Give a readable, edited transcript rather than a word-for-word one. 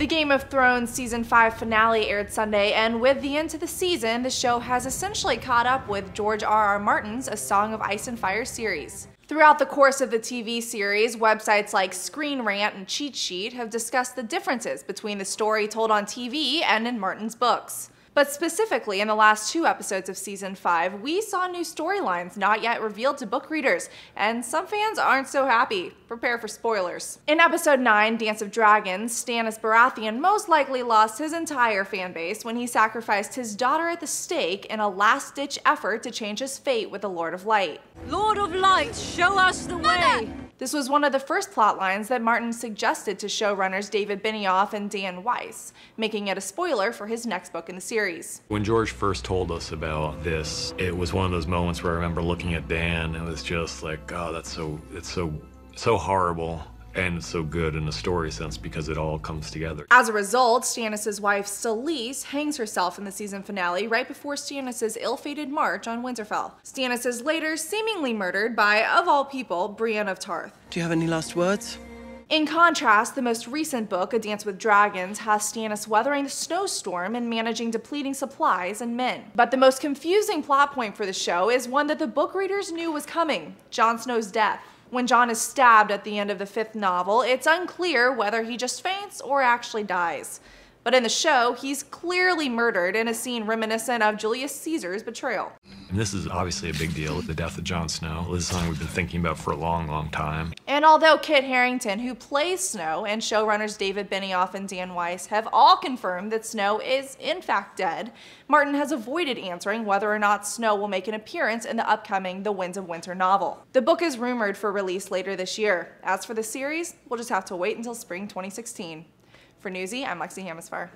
The Game of Thrones Season 5 finale aired Sunday, and with the end to the season, the show has essentially caught up with George R.R. Martin's A Song of Ice and Fire series. Throughout the course of the TV series, websites like Screen Rant and Cheat Sheet have discussed the differences between the story told on TV and in Martin's books. But specifically, in the last 2 episodes of Season 5, we saw new storylines not yet revealed to book readers, and some fans aren't so happy. Prepare for spoilers. In Episode 9, Dance of Dragons, Stannis Baratheon most likely lost his entire fanbase when he sacrificed his daughter at the stake in a last-ditch effort to change his fate with the Lord of Light. Lord of Light, show us the way! This was one of the first plotlines that Martin suggested to showrunners David Benioff and Weiss, making it a spoiler for his next book in the series. When George first told us about this, it was one of those moments where I remember looking at Dan and it was just like, oh, it's so horrible and so good in a story sense because it all comes together. As a result, Stannis' wife Selyse hangs herself in the season finale right before Stannis' ill-fated march on Winterfell. Stannis is later seemingly murdered by, of all people, Brienne of Tarth. Do you have any last words? In contrast, the most recent book, A Dance with Dragons, has Stannis weathering the snowstorm and managing depleting supplies and men. But the most confusing plot point for the show is one that the book readers knew was coming: Jon Snow's death. When Jon is stabbed at the end of the 5th novel, it's unclear whether he just faints or actually dies. But in the show, he's clearly murdered in a scene reminiscent of Julius Caesar's betrayal. And this is obviously a big deal, the death of Jon Snow. This is something we've been thinking about for a long, long time. And although Kit Harington, who plays Snow, and showrunners David Benioff and Weiss have all confirmed that Snow is in fact dead, Martin has avoided answering whether or not Snow will make an appearance in the upcoming The Winds of Winter novel. The book is rumored for release later this year. As for the series, we'll just have to wait until spring 2016. For Newsy, I'm Lexi Hamasfar.